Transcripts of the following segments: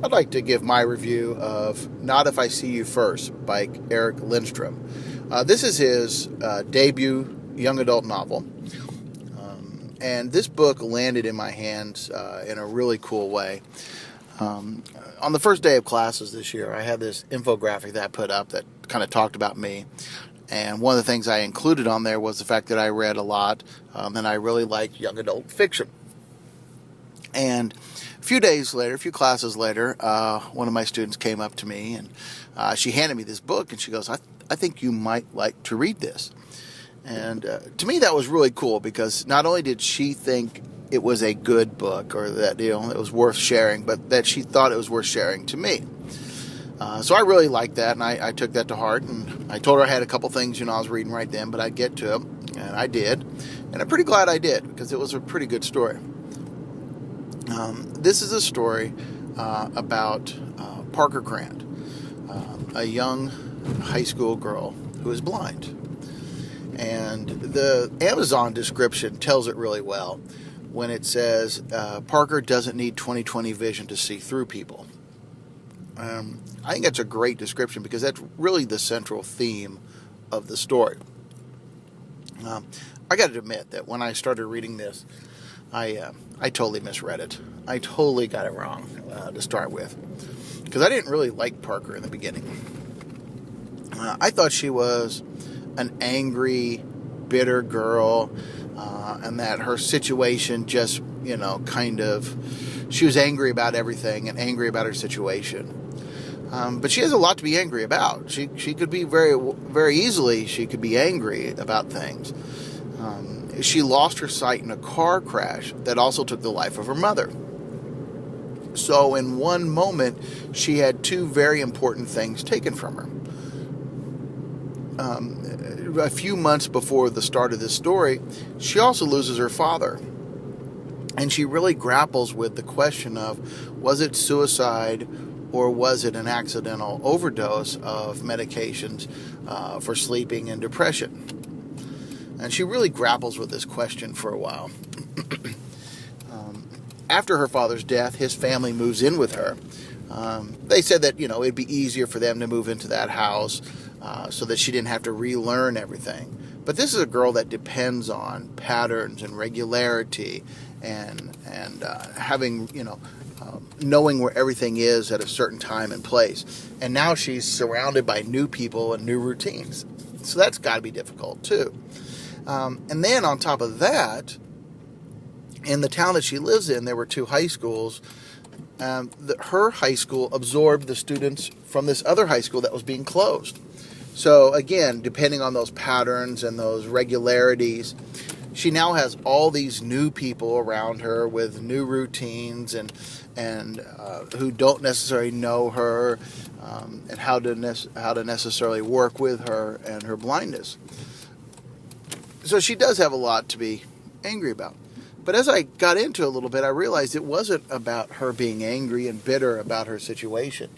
I'd like to give my review of Not If I See You First by Eric Lindstrom. This is his debut young adult novel. And this book landed in my hands in a really cool way. On the first day of classes this year, I had this infographic that I put up that kind of talked about me. And one of the things I included on there was the fact that I read a lot and I really liked young adult fiction. And a few classes later, one of my students came up to me and she handed me this book and she goes, I think you might like to read this. And to me that was really cool because not only did she think it was a good book or that it was worth sharing, but that she thought it was worth sharing to me. So I really liked that, and I took that to heart, and I told her I had a couple things I was reading right then, but I'd get to them, and I did, and I'm pretty glad I did because it was a pretty good story. This is a story about Parker Grant, a young high school girl who is blind. And the Amazon description tells it really well when it says, Parker doesn't need 20/20 vision to see through people. I think that's a great description because that's really the central theme of the story. I got to admit that when I started reading this, I totally misread it. I totally got it wrong to start with because I didn't really like Parker in the beginning. I thought she was an angry, bitter girl, and that her situation just, she was angry about everything and angry about her situation. But she has a lot to be angry about. She could be very, very easily, she could be angry about things. She lost her sight in a car crash that also took the life of her mother. So in one moment, she had two very important things taken from her. A few months before the start of this story, she also loses her father. And she really grapples with the question of, was it suicide or was it an accidental overdose of medications for sleeping and depression? And she really grapples with this question for a while. After her father's death, his family moves in with her. They said that, it'd be easier for them to move into that house so that she didn't have to relearn everything. But this is a girl that depends on patterns and regularity and having, knowing where everything is at a certain time and place. And now she's surrounded by new people and new routines. So that's got to be difficult too. And then on top of that, in the town that she lives in, there were two high schools. Her high school absorbed the students from this other high school that was being closed. So again, depending on those patterns and those regularities, she now has all these new people around her with new routines and who don't necessarily know her and how to necessarily work with her and her blindness. So she does have a lot to be angry about. But as I got into it a little bit, I realized it wasn't about her being angry and bitter about her situation.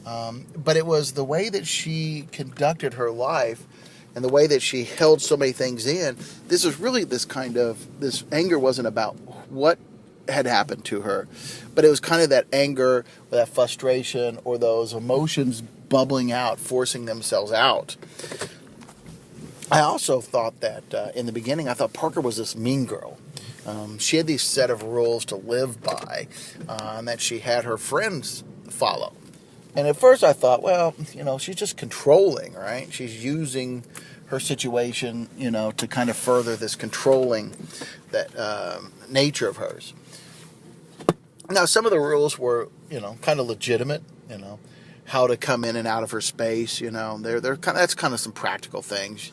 But it was the way that she conducted her life and the way that she held so many things in. This was really this anger wasn't about what had happened to her, but it was kind of that anger or that frustration or those emotions bubbling out, forcing themselves out. I also thought that in the beginning, I thought Parker was this mean girl. She had these set of rules to live by and that she had her friends follow. And at first I thought, well, she's just controlling, right? She's using her situation, to kind of further this controlling that nature of hers. Now, some of the rules were, kind of legitimate, how to come in and out of her space, that's kind of some practical things.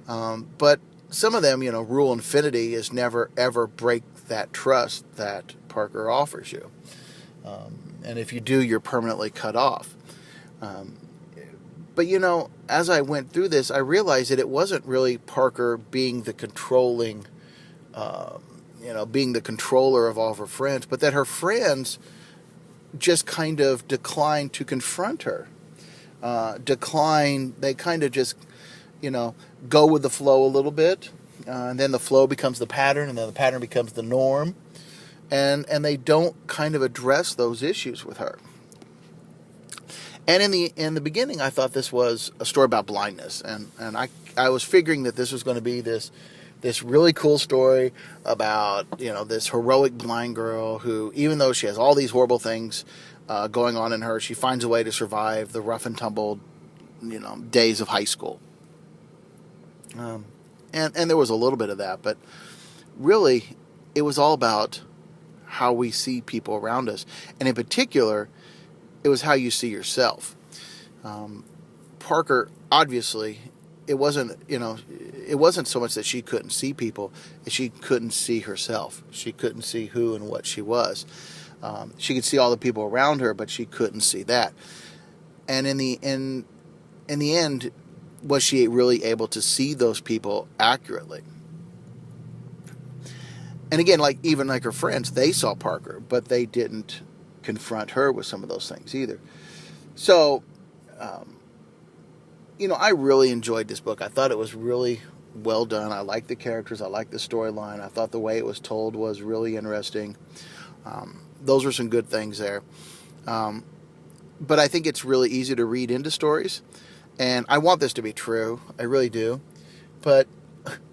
But some of them, rule infinity is never, ever break that trust that Parker offers you. And if you do, you're permanently cut off. But, as I went through this, I realized that it wasn't really Parker being the controlling, being the controller of all of her friends, but that her friends just kind of declined to confront her. They kind of just, go with the flow a little bit. And then the flow becomes the pattern, and then the pattern becomes the norm. And they don't kind of address those issues with her. And in the beginning, I thought this was a story about blindness, and I was figuring that this was going to be this really cool story about, this heroic blind girl who, even though she has all these horrible things going on in her, she finds a way to survive the rough and tumble, days of high school. And there was a little bit of that, but really, it was all about how we see people around us, and in particular, it was how you see yourself. Parker, obviously, it wasn't so much that she couldn't see people, as she couldn't see herself. She couldn't see who and what she was. She could see all the people around her, but she couldn't see that. And in the end, was she really able to see those people accurately? And again, even like her friends, they saw Parker, but they didn't confront her with some of those things either. So, I really enjoyed this book. I thought it was really well done. I liked the characters. I liked the storyline. I thought the way it was told was really interesting. Those were some good things there. But I think it's really easy to read into stories. And I want this to be true. I really do. But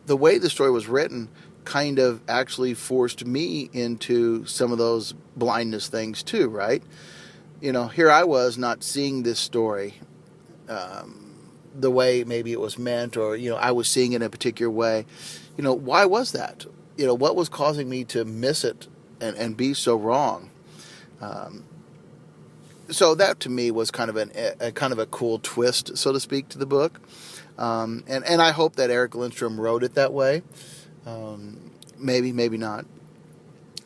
the way the story was written kind of actually forced me into some of those blindness things too, right? Here I was not seeing this story the way maybe it was meant, or, I was seeing it in a particular way. Why was that? What was causing me to miss it and be so wrong? So that to me was kind of a cool twist, so to speak, to the book. And I hope that Eric Lindstrom wrote it that way. Maybe not.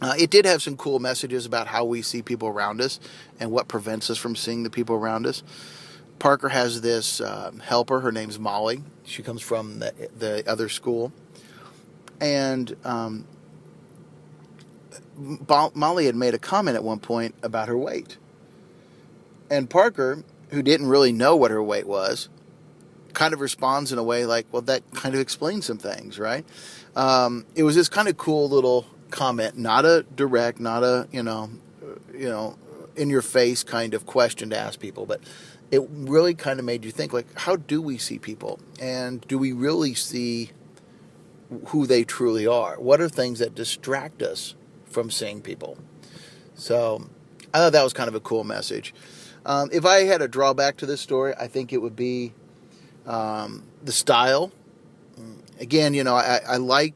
It did have some cool messages about how we see people around us and what prevents us from seeing the people around us. Parker has this helper. Her name's Molly. She comes from the other school. And Molly had made a comment at one point about her weight. And Parker, who didn't really know what her weight was, kind of responds in a way like, well, that kind of explains some things, right? It was this kind of cool little comment, not a direct, not a, in your face kind of question to ask people, but it really kind of made you think, how do we see people? And do we really see who they truly are? What are things that distract us from seeing people? So I thought that was kind of a cool message. If I had a drawback to this story, I think it would be the style. Again, I like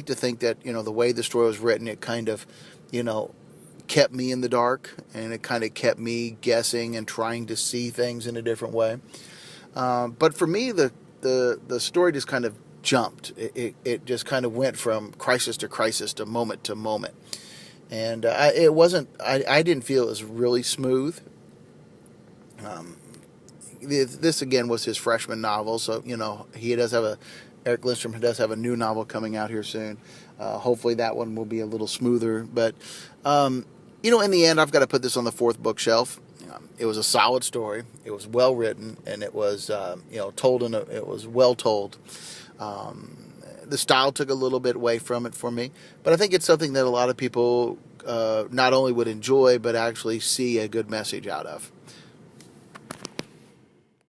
to think that, the way the story was written, it kind of, kept me in the dark, and it kind of kept me guessing and trying to see things in a different way. But for me, the story just kind of jumped. It just kind of went from crisis to crisis to moment, and it wasn't. I didn't feel it was really smooth. This again was his freshman novel, so Eric Lindstrom does have a new novel coming out here soon. Hopefully that one will be a little smoother. But in the end, I've got to put this on the fourth bookshelf. It was a solid story. It was well written, and it was told it was well told. The style took a little bit away from it for me, but I think it's something that a lot of people not only would enjoy, but actually see a good message out of.